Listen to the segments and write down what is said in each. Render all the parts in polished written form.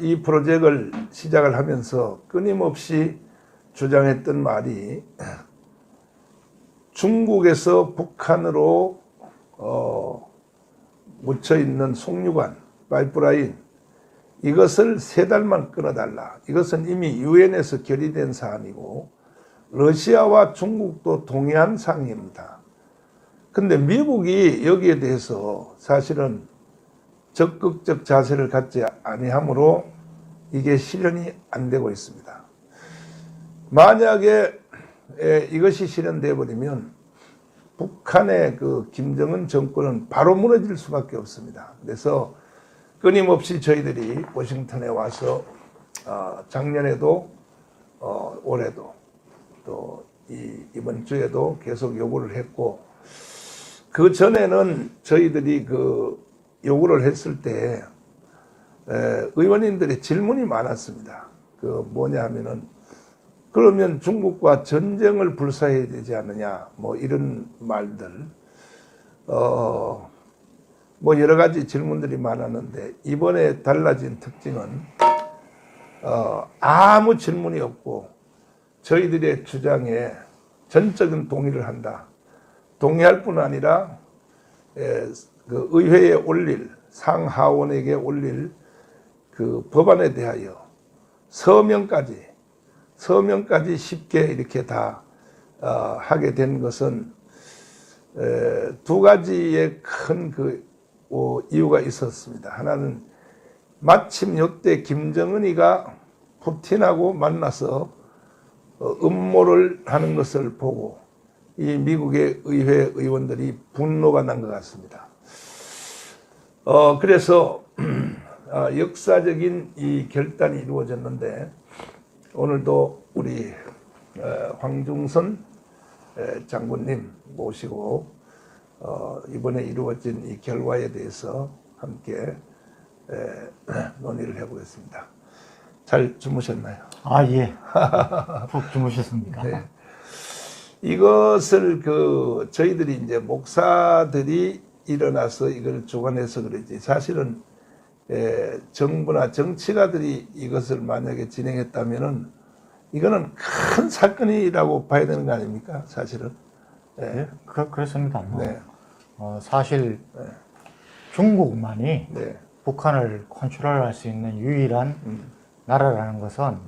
이 프로젝트를 시작을 하면서 끊임없이 주장했던 말이 중국에서 북한으로 묻혀있는 송유관, 파이프라인 이것을 3달만 끊어달라. 이것은 이미 유엔에서 결의된 사안이고 러시아와 중국도 동의한 사항입니다. 근데 미국이 여기에 대해서 사실은 적극적 자세를 갖지 아니하므로 이게 실현이 안 되고 있습니다. 만약에 이것이 실현되어 버리면 북한의 그 김정은 정권은 바로 무너질 수밖에 없습니다. 그래서 끊임없이 저희들이 워싱턴에 와서 작년에도 올해도 또 이번 주에도 계속 요구를 했고, 그 전에는 저희들이 그 요구를 했을 때 의원님들의 질문이 많았습니다. 그 뭐냐 하면은 그러면 중국과 전쟁을 불사해야 되지 않느냐, 뭐 이런 말들, 뭐 여러 가지 질문들이 많았는데 이번에 달라진 특징은 아무 질문이 없고 저희들의 주장에 전적인 동의를 한다. 동의할 뿐 아니라 그 의회에 올릴, 상하원에게 올릴 그 법안에 대하여 서명까지 쉽게 이렇게 다 하게 된 것은 두 가지의 큰 그 이유가 있었습니다. 하나는 마침 이때 김정은이가 푸틴하고 만나서 음모를 하는 것을 보고 이 미국의 의회 의원들이 분노가 난 것 같습니다. 그래서 역사적인 이 결단이 이루어졌는데 오늘도 우리 황중선 장군님 모시고 이번에 이루어진 이 결과에 대해서 함께 논의를 해보겠습니다. 잘 주무셨나요? 예. 푹 주무셨습니까? 네. 이것을 저희들이 이제 목사들이 일어나서 이걸 주관해서 그러지, 사실은 정부나 정치가들이 이것을 만약에 진행했다면은 이거는 큰 사건이라고 봐야 되는 거 아닙니까? 사실은. 네, 그렇습니다. 네. 사실 중국만이 네. 북한을 컨트롤할 수 있는 유일한 나라라는 것은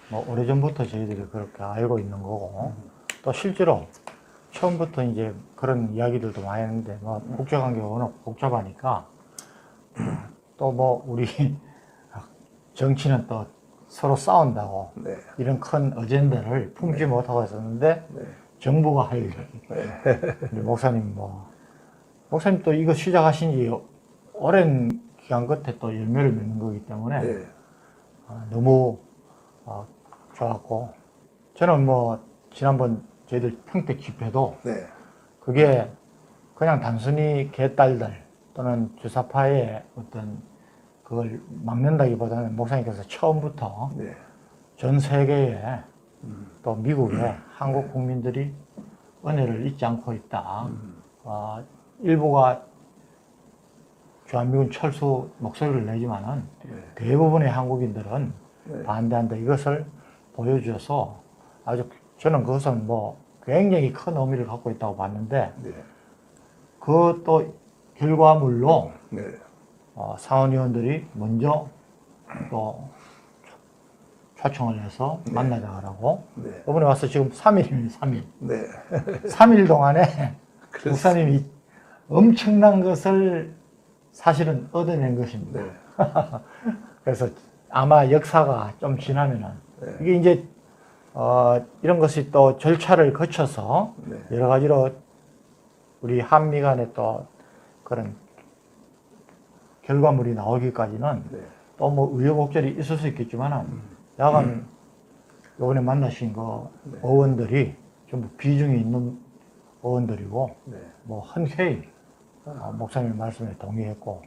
뭐 오래전부터 저희들이 그렇게 알고 있는 거고, 또 실제로 처음부터 이제 그런 이야기들도 많이 했는데, 뭐 국제관계가 워낙 복잡하니까 또 뭐 우리 정치는 또 서로 싸운다고 네. 이런 큰 어젠다를 품지 못하고 있었는데 정부가 할 일. 목사님 또 이거 시작하신 지 오랜 기간 끝에 또 열매를 맺는 거기 때문에 너무 좋았고, 저는 뭐 지난번 저희들 평택 집회도 그게 그냥 단순히 개딸들 또는 주사파의 어떤 그걸 막는다기보다는 목사님께서 처음부터 전 세계에 또 미국에 한국 국민들이 은혜를 잊지 않고 있다. 일부가 주한미군 철수 목소리를 내지만은 대부분의 한국인들은 반대한다. 이것을 보여주셔서 아주 저는 그것은 뭐 굉장히 큰 의미를 갖고 있다고 봤는데, 그 또 결과물로 상원의원들이 먼저 또 초청을 해서 만나자고 이번에 와서 지금 3일입니다. 3일. 3일 동안에 목사님이 엄청난 것을 사실은 얻어낸 것입니다. 그래서 아마 역사가 좀 지나면은 이게 이제 이런 것이 또 절차를 거쳐서 여러 가지로 우리 한미 간에 또 그런 결과물이 나오기까지는 또 뭐 우여곡절이 있을 수 있겠지만 야간 요번에 만나신 그 의원들이 전부 비중이 있는 의원들이고 뭐 흔쾌히 목사님 말씀에 동의했고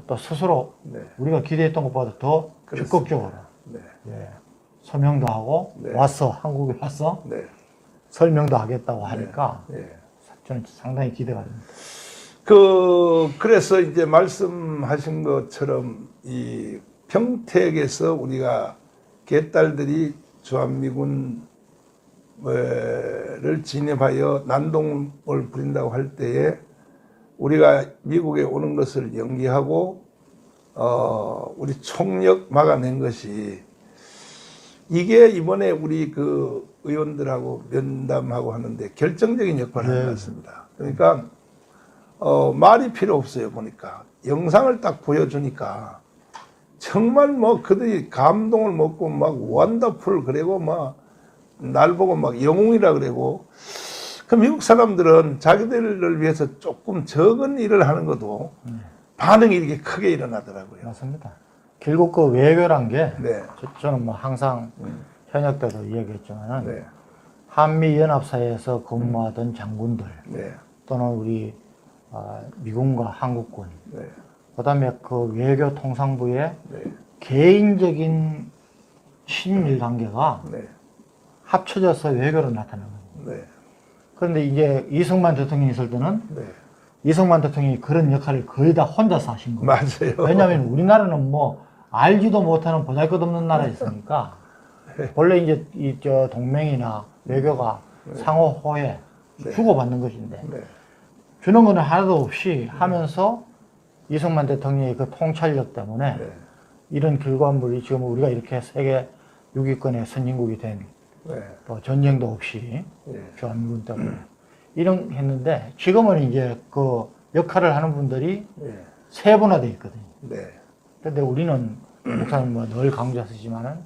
또 스스로 우리가 기대했던 것보다 더 적극적으로 서명도 하고 와서 한국에 와서 설명도 하겠다고 하니까 저는 상당히 기대가 됩니다. 그래서 이제 말씀하신 것처럼 이 평택에서 우리가 개딸들이 주한미군을 진입하여 난동을 부린다고 할 때에 우리가 미국에 오는 것을 연기하고 우리 총력 막아낸 것이 이게 이번에 우리 그 의원들하고 면담하고 하는데 결정적인 역할을 한 것 같습니다. 그러니까 말이 필요 없어요. 보니까 영상을 딱 보여주니까 정말 뭐 그들이 감동을 먹고 막 원더풀 그리고 막 날 보고 막 영웅이라 그러고 그 미국 사람들은 자기들을 위해서 조금 적은 일을 하는 것도 반응이 이렇게 크게 일어나더라고요. 맞습니다. 결국 그 외교란 게 네. 저는 뭐 항상 현역 때도 이야기했지만은 네. 한미연합사에서 근무하던 장군들 네. 또는 우리 미군과 한국군 네. 그다음에 그 외교통상부의 네. 개인적인 친밀 관계가 네. 합쳐져서 외교로 나타나는 거예요. 네. 그런데 이제 이승만 대통령이 있을 때는 네. 이승만 대통령이 그런 역할을 거의 다 혼자서 하신 거예요. 맞아요. 왜냐하면 우리나라는 뭐 알지도 못하는 보잘것없는 나라였으니까 원래 이제 저 동맹이나 외교가 상호 호혜 주고받는 것인데 네. 주는 거는 하나도 없이 하면서 이승만 대통령의 그 통찰력 때문에 네. 이런 결과물이 지금 우리가 이렇게 세계 6위권의 선진국이 된 네. 또 전쟁도 없이 예. 주한미군 때문에 이런 했는데 지금은 이제 그 역할을 하는 분들이 네. 세분화되어 있거든요. 네. 근데 우리는 목사님 뭐 늘 강조하시지만은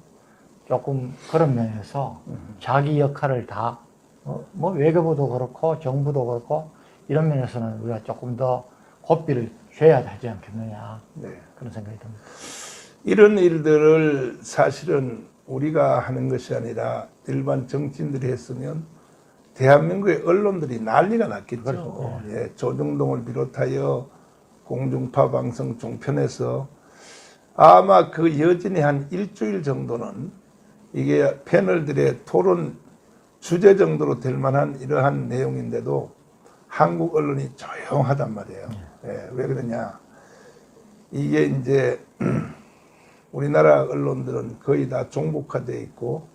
조금 그런 면에서 자기 역할을 다 뭐 외교부도 그렇고 정부도 그렇고 이런 면에서는 우리가 조금 더 고삐를 줘야 되지 않겠느냐 네. 그런 생각이 듭니다. 이런 일들을 사실은 우리가 하는 것이 아니라 일반 정치인들이 했으면 대한민국의 언론들이 난리가 났겠죠. 그렇죠. 예, 조중동을 비롯하여 공중파 방송 종편에서 아마 그 여진이 한 일주일 정도는 이게 패널들의 토론 주제 정도로 될 만한 이러한 내용인데도 한국 언론이 조용하단 말이에요. 예, 왜 그러냐. 이게 이제 우리나라 언론들은 거의 다 종북화되어 있고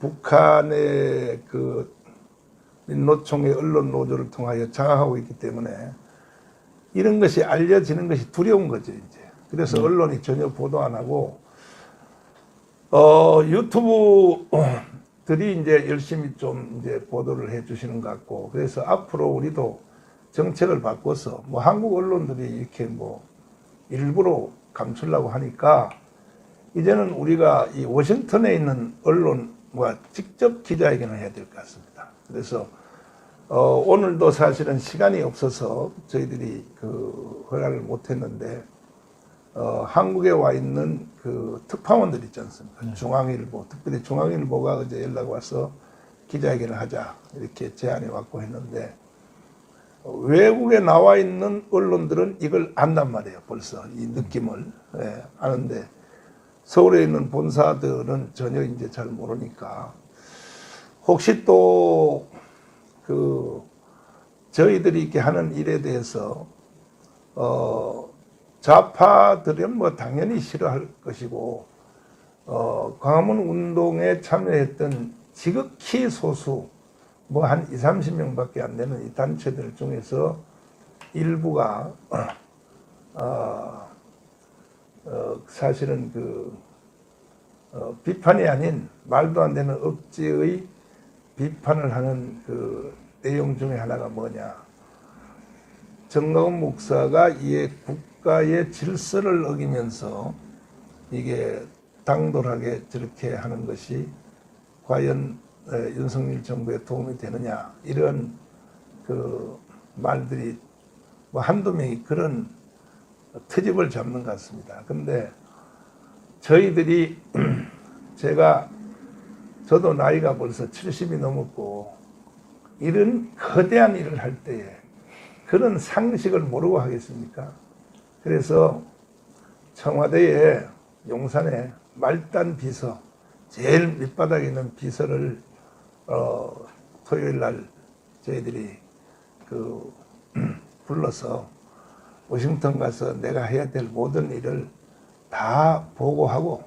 북한의 그 민노총의 언론 노조를 통하여 장악하고 있기 때문에 이런 것이 알려지는 것이 두려운 거죠, 이제. 그래서 언론이 전혀 보도 안 하고 유튜브들이 이제 열심히 좀 이제 보도를 해 주시는 것 같고 그래서 앞으로 우리도 정책을 바꿔서 뭐 한국 언론들이 이렇게 뭐 일부러 감추려고 하니까 이제는 우리가 이 워싱턴에 있는 언론과 직접 기자회견을 해야 될 것 같습니다. 그래서 오늘도 사실은 시간이 없어서 저희들이 그 허락을 못했는데 한국에 와 있는 그 특파원들 있지 않습니까? 네. 중앙일보, 특별히 중앙일보가 어제 연락 와서 기자회견을 하자 이렇게 제안이 왔고 했는데 외국에 나와 있는 언론들은 이걸 안단 말이에요. 벌써 이 느낌을 아는데 서울에 있는 본사들은 전혀 이제 잘 모르니까 혹시 또 그 저희들이 이렇게 하는 일에 대해서 좌파들은 뭐 당연히 싫어할 것이고 광화문 운동에 참여했던 지극히 소수 뭐 한 20, 30명밖에 안 되는 이 단체들 중에서 일부가 사실은 그 비판이 아닌 말도 안 되는 억지의 비판을 하는 그 내용 중에 하나가 뭐냐. 정가훈 목사가 이에 국가의 질서를 어기면서 이게 당돌하게 저렇게 하는 것이 과연 윤석열 정부에 도움이 되느냐. 이런 그 말들이 뭐 한두 명이 그런 트집을 잡는 것 같습니다. 근데 저희들이 저도 나이가 벌써 70이 넘었고 이런 거대한 일을 할 때에 그런 상식을 모르고 하겠습니까? 그래서 청와대에 용산에 말단 비서 제일 밑바닥에 있는 비서를 토요일 날 저희들이 불러서 워싱턴 가서 내가 해야 될 모든 일을 다 보고하고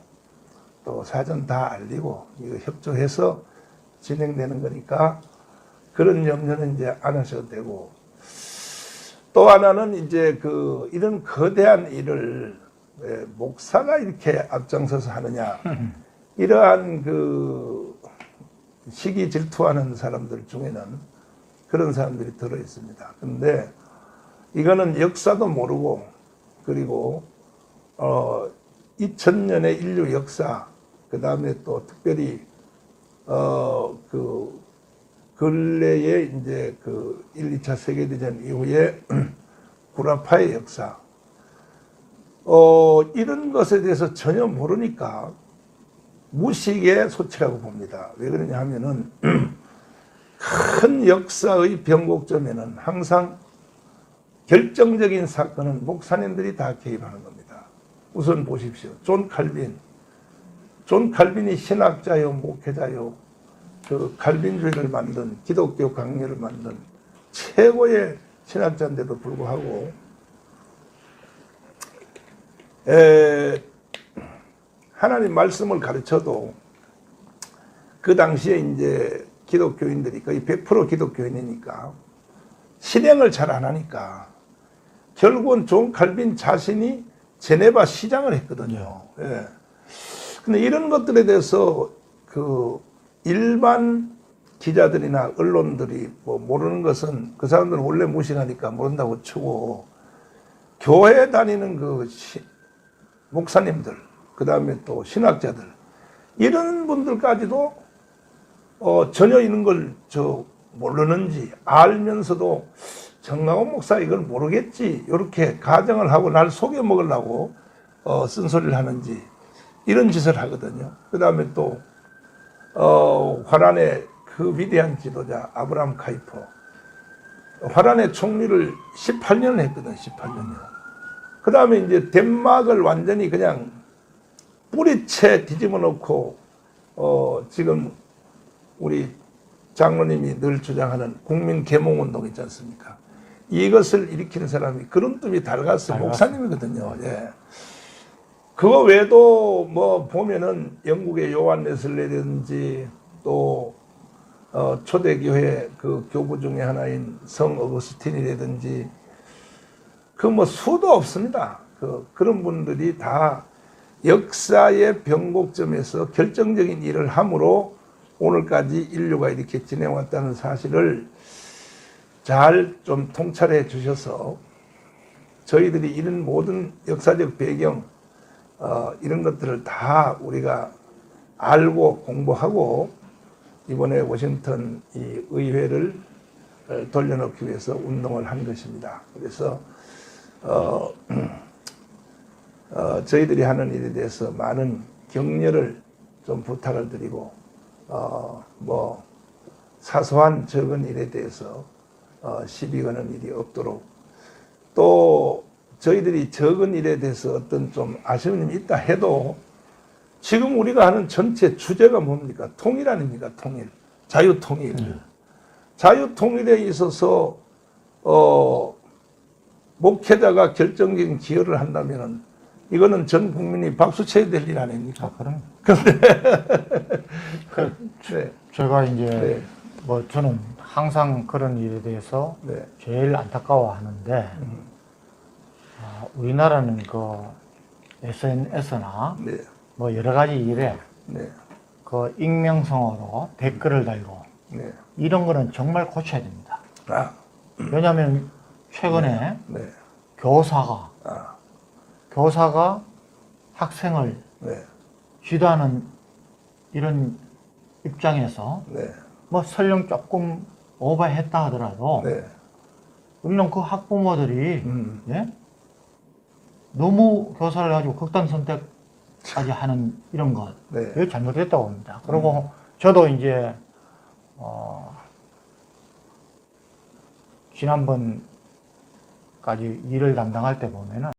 또 사전 다 알리고 이거 협조해서 진행되는 거니까 그런 염려는 이제 안 하셔도 되고, 또 하나는 이제 이런 거대한 일을 왜 목사가 이렇게 앞장서서 하느냐, 이러한 시기 질투하는 사람들 중에는 그런 사람들이 들어 있습니다. 근데 이거는 역사도 모르고, 그리고 2000년의 인류 역사, 그 다음에 또 특별히 근래에 이제 1, 2차 세계대전 이후에 구라파의 역사, 이런 것에 대해서 전혀 모르니까 무식의 소치라고 봅니다. 왜 그러냐 하면은 큰 역사의 변곡점에는 항상 결정적인 사건은 목사님들이 다 개입하는 겁니다. 우선 보십시오. 존 칼빈이 신학자요, 목회자요, 칼빈주의를 만든, 기독교 강요를 만든 최고의 신학자인데도 불구하고 하나님 말씀을 가르쳐도 그 당시에 이제 기독교인들이 거의 100% 기독교인이니까 실행을 잘 안 하니까 결국은 존 칼빈 자신이 제네바 시장을 했거든요. 예. 근데 이런 것들에 대해서 일반 기자들이나 언론들이 모르는 것은 그 사람들은 원래 무식하니까 모른다고 치고, 교회 다니는 목사님들, 그 다음에 또 신학자들, 이런 분들까지도 전혀 이런 걸 모르는지, 알면서도 정강원 목사 이걸 모르겠지, 이렇게 가정을 하고 날 속여 먹으려고 쓴소리를 하는지, 이런 짓을 하거든요. 그 다음에 또 화란의 그 위대한 지도자 아브라함 카이퍼, 화란의 총리를 18년을 했거든. 18년이요. 그 다음에 이제 덴마크를 완전히 그냥 뿌리채 뒤집어 놓고 지금 우리 장로님이 늘 주장하는 국민 계몽운동 있지 않습니까? 이것을 일으키는 사람이 그런뜸이 달가스 목사님이거든요. 예. 그거 외에도 보면은 영국의 요한 웨슬레이든지 또 초대교회 교부 중에 하나인 성 어거스틴이라든지 수도 없습니다. 그런 분들이 다 역사의 변곡점에서 결정적인 일을 함으로 오늘까지 인류가 이렇게 지내왔다는 사실을 잘 좀 통찰해 주셔서 저희들이 이런 모든 역사적 배경, 이런 것들을 다 우리가 알고 공부하고 이번에 워싱턴 이 의회를 돌려놓기 위해서 운동을 한 것입니다. 그래서 저희들이 하는 일에 대해서 많은 격려를 좀 부탁을 드리고, 사소한 적은 일에 대해서 시비 거는 일이 없도록, 또 저희들이 적은 일에 대해서 어떤 좀 아쉬운 점이 있다 해도 지금 우리가 하는 전체 주제가 뭡니까? 통일 아닙니까? 통일. 자유통일. 자유통일에 있어서 목회자가 결정적인 기여를 한다면 이거는 전 국민이 박수 쳐야 될 일 아닙니까? 그럼. 네. 제가 이제 네. 저는 항상 그런 일에 대해서 네. 제일 안타까워하는데, 우리나라는 SNS나 네. 여러 가지 일에 네. 익명성어로 댓글을 달고 네. 이런 거는 정말 고쳐야 됩니다. 아. 왜냐하면 최근에 네. 교사가 학생을 네. 지도하는 이런 입장에서 네. 설령 조금 오버했다 하더라도 네. 우리는 그 학부모들이 예? 너무 교사를 가지고 극단 선택까지 하는 이런 것, 네. 이게 잘못됐다고 봅니다. 그리고 저도 이제 지난번까지 일을 담당할 때 보면은